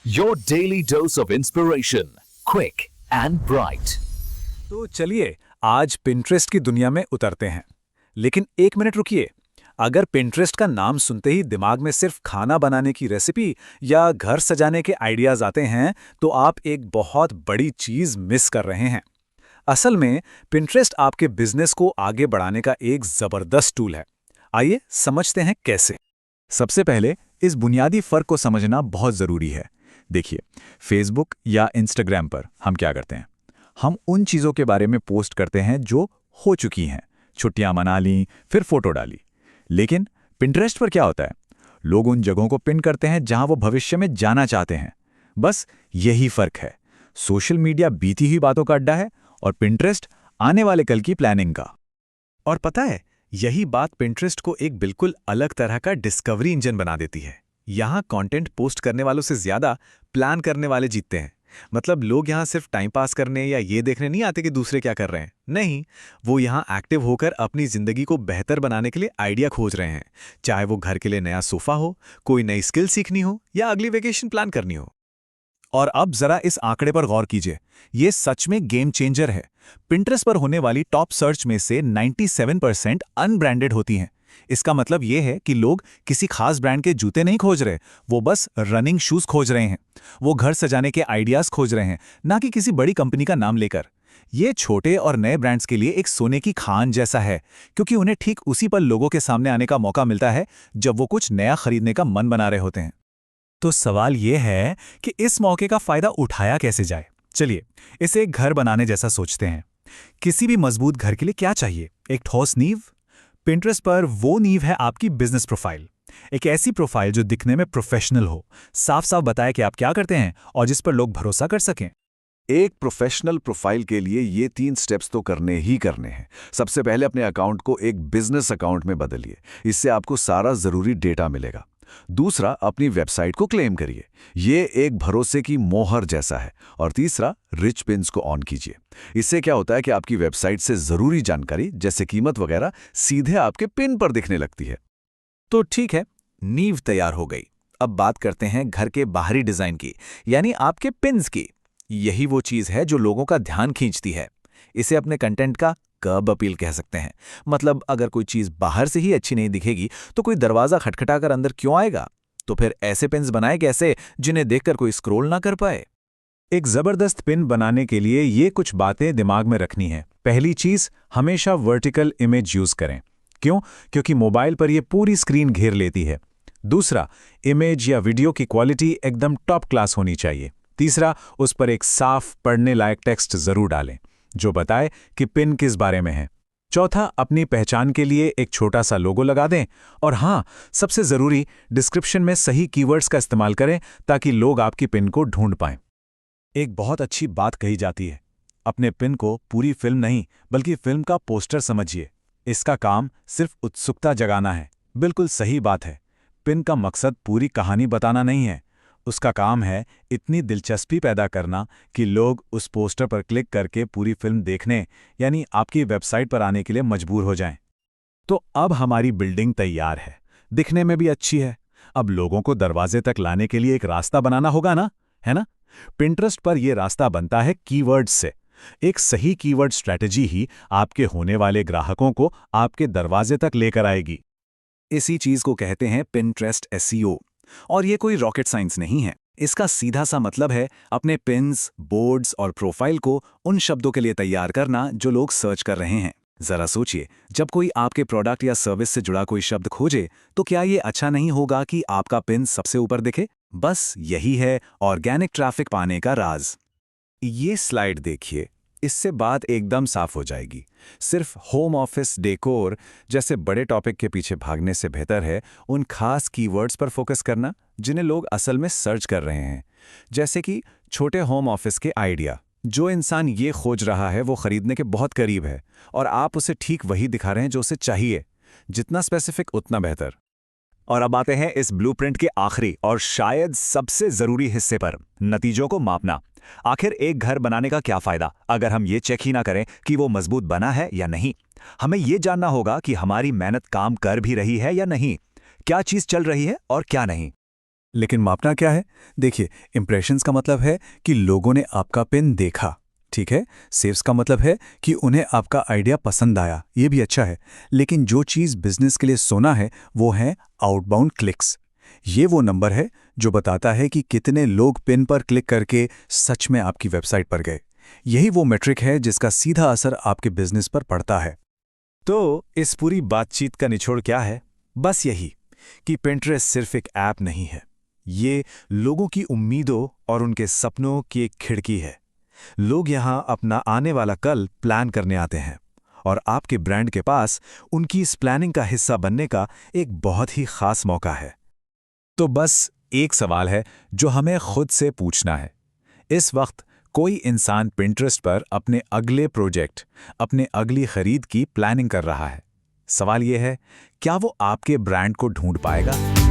Your daily dose of inspiration, quick and bright. तो चलिए आज पिंटरेस्ट की दुनिया में उतरते हैं। लेकिन एक मिनट रुकिए। अगर पिंटरेस्ट का नाम सुनते ही दिमाग में सिर्फ खाना बनाने की रेसिपी या घर सजाने के आइडियाज आते हैं तो आप एक बहुत बड़ी चीज मिस कर रहे हैं। असल में पिंटरेस्ट आपके बिजनेस को आगे बढ़ाने का एक जबरदस्त टूल है। आइए समझते हैं कैसे। सबसे पहले इस बुनियादी फर्क को समझना बहुत ज़रूरी है। देखिए, फेसबुक या इंस्टाग्राम पर हम क्या करते हैं? हम उन चीज़ों के बारे में पोस्ट करते हैं जो हो चुकी हैं, छुट्टियां मना लीं, फिर फोटो डाली। लेकिन पिंटरेस्ट पर क्या होता है? लोग उन जगहों को पिन करते हैं जहां वो भविष्य में जाना चाहते हैं। बस यही फर्क है। सोशल मीडिया बीती हुई बातों का अड्डा है और पिंटरेस्ट आने वाले कल की प्लानिंग का। और पता है, यही बात पिंटरेस्ट को एक बिल्कुल अलग तरह का डिस्कवरी इंजन बना देती है। यहाँ कंटेंट पोस्ट करने वालों से ज्यादा प्लान करने वाले जीतते हैं। मतलब लोग यहाँ सिर्फ टाइम पास करने या ये देखने नहीं आते कि दूसरे क्या कर रहे हैं। नहीं, वो यहाँ एक्टिव होकर अपनी जिंदगी को बेहतर बनाने के लिए आइडिया खोज रहे हैं। चाहे वो घर के लिए नया सोफा हो, कोई नई स्किल सीखनी हो या अगली वेकेशन प्लान करनी हो। और अब जरा इस आंकड़े पर गौर कीजिए। ये सच में गेम चेंजर है। पिंटरेस्ट पर होने वाली टॉप सर्च में से 97% अनब्रांडेड होती हैं। इसका मतलब ये है कि लोग किसी खास ब्रांड के जूते नहीं खोज रहे, वो बस रनिंग शूज खोज रहे हैं। वो घर सजाने के आइडियाज खोज रहे हैं, ना कि किसी बड़ी कंपनी का नाम लेकर। ये छोटे और नए ब्रांड्स के लिए एक सोने की खान जैसा है, क्योंकि उन्हें ठीक उसी पर लोगों के सामने आने का मौका मिलता है जब वो कुछ नया खरीदने का मन बना रहे होते हैं। तो सवाल यह है कि इस मौके का फायदा उठाया कैसे जाए। चलिए इसे एक घर बनाने जैसा सोचते हैं। किसी भी मजबूत घर के लिए क्या चाहिए? एक ठोस नींव। पिंटरेस्ट पर वो नींव है आपकी बिजनेस प्रोफाइल। एक ऐसी प्रोफाइल जो दिखने में प्रोफेशनल हो, साफ साफ बताए कि आप क्या करते हैं और जिस पर लोग भरोसा कर सकें। एक प्रोफेशनल प्रोफाइल के लिए ये 3 स्टेप्स तो करने ही करने हैं। सबसे पहले अपने अकाउंट को एक बिजनेस अकाउंट में बदलिए। इससे आपको सारा जरूरी डेटा मिलेगा। दूसरा, अपनी वेबसाइट को क्लेम करिए। ये एक भरोसे की मोहर जैसा है। और तीसरा, रिच पिन्स को ऑन कीजिए। इससे क्या होता है कि आपकी वेबसाइट से जरूरी जानकारी जैसे कीमत वगैरह सीधे आपके पिन पर दिखने लगती है। तो ठीक है, नींव तैयार हो गई। अब बात करते हैं घर के बाहरी डिजाइन की, यानी आपके पिन्स की। यही वो चीज है जो लोगों का ध्यान खींचती है। इसे अपने कंटेंट का कर्ब अपील कह सकते हैं। मतलब अगर कोई चीज बाहर से ही अच्छी नहीं दिखेगी तो कोई दरवाजा खटखटाकर अंदर क्यों आएगा? तो फिर ऐसे पिन्स बनाए कैसे जिन्हें देखकर कोई स्क्रॉल ना कर पाए? एक जबरदस्त पिन बनाने के लिए ये कुछ बातें दिमाग में रखनी है। पहली चीज, हमेशा वर्टिकल इमेज यूज करें। क्यों? क्योंकि मोबाइल पर यह पूरी स्क्रीन घेर लेती है। दूसरा, इमेज या वीडियो की क्वालिटी एकदम टॉप क्लास होनी चाहिए। तीसरा, उस पर एक साफ पढ़ने लायक टेक्स्ट जरूर डालें जो बताए कि पिन किस बारे में है। चौथा, अपनी पहचान के लिए एक छोटा सा लोगो लगा दें। और हाँ, सबसे जरूरी, डिस्क्रिप्शन में सही कीवर्ड्स का इस्तेमाल करें ताकि लोग आपकी पिन को ढूंढ पाएं। एक बहुत अच्छी बात कही जाती है, अपने पिन को पूरी फिल्म नहीं बल्कि फिल्म का पोस्टर समझिए। इसका काम सिर्फ उत्सुकता जगाना है। बिल्कुल सही बात है। पिन का मकसद पूरी कहानी बताना नहीं है। उसका काम है इतनी दिलचस्पी पैदा करना कि लोग उस पोस्टर पर क्लिक करके पूरी फिल्म देखने यानी आपकी वेबसाइट पर आने के लिए मजबूर हो जाएं। तो अब हमारी बिल्डिंग तैयार है, दिखने में भी अच्छी है। अब लोगों को दरवाजे तक लाने के लिए एक रास्ता बनाना होगा ना, है ना? पिंटरेस्ट पर यह रास्ता बनता है कीवर्ड्स से। एक सही कीवर्ड स्ट्रैटेजी ही आपके होने वाले ग्राहकों को आपके दरवाजे तक लेकर आएगी। इसी चीज को कहते हैं पिंटरेस्ट एसईओ। और ये कोई रॉकेट साइंस नहीं है। इसका सीधा सा मतलब है अपने पिन्स, बोर्ड्स और प्रोफाइल को उन शब्दों के लिए तैयार करना जो लोग सर्च कर रहे हैं। जरा सोचिए, जब कोई आपके प्रोडक्ट या सर्विस से जुड़ा कोई शब्द खोजे तो क्या ये अच्छा नहीं होगा कि आपका पिन सबसे ऊपर दिखे? बस यही है ऑर्गेनिक ट्रैफिक पाने का राज। ये स्लाइड देखिए, इससे बात एकदम साफ हो जाएगी। सिर्फ होम ऑफिस डेकोर जैसे बड़े टॉपिक के पीछे भागने से बेहतर है उन खास कीवर्ड्स पर फोकस करना जिन्हें लोग असल में सर्च कर रहे हैं। जैसे कि छोटे होम ऑफिस के आइडिया। जो इंसान ये खोज रहा है वो खरीदने के बहुत करीब है और आप उसे ठीक वही दिखा रहे हैं जो उसे चाहिए। जितना स्पेसिफिक उतना बेहतर। और अब आते हैं इस ब्लूप्रिंट के आखिरी और शायद सबसे जरूरी हिस्से पर, नतीजों को मापना। आखिर एक घर बनाने का क्या फायदा अगर हम ये चेक ही ना करें कि वो मजबूत बना है या नहीं। हमें ये जानना होगा कि हमारी मेहनत काम कर भी रही है या नहीं, क्या चीज चल रही है और क्या नहीं। लेकिन मापना क्या है? देखिए, इंप्रेशंस का मतलब है कि लोगों ने आपका पिन देखा, ठीक है। सेव्स का मतलब है कि उन्हें आपका आइडिया पसंद आया, ये भी अच्छा है। लेकिन जो चीज़ बिजनेस के लिए सोना है वो है आउटबाउंड क्लिक्स। ये वो नंबर है जो बताता है कि कितने लोग पिन पर क्लिक करके सच में आपकी वेबसाइट पर गए। यही वो मेट्रिक है जिसका सीधा असर आपके बिजनेस पर पड़ता है। तो इस पूरी बातचीत का निचोड़ क्या है? बस यही कि पिंटरेस्ट सिर्फ एक ऐप नहीं है, ये लोगों की उम्मीदों और उनके सपनों की एक खिड़की है। लोग यहाँ अपना आने वाला कल प्लान करने आते हैं और आपके ब्रांड के पास उनकी इस प्लानिंग का हिस्सा बनने का एक बहुत ही खास मौका है। तो बस एक सवाल है जो हमें खुद से पूछना है। इस वक्त कोई इंसान पिंटरेस्ट पर अपने अगले प्रोजेक्ट, अपने अगली खरीद की प्लानिंग कर रहा है। सवाल यह है, क्या वो आपके ब्रांड को ढूंढ पाएगा?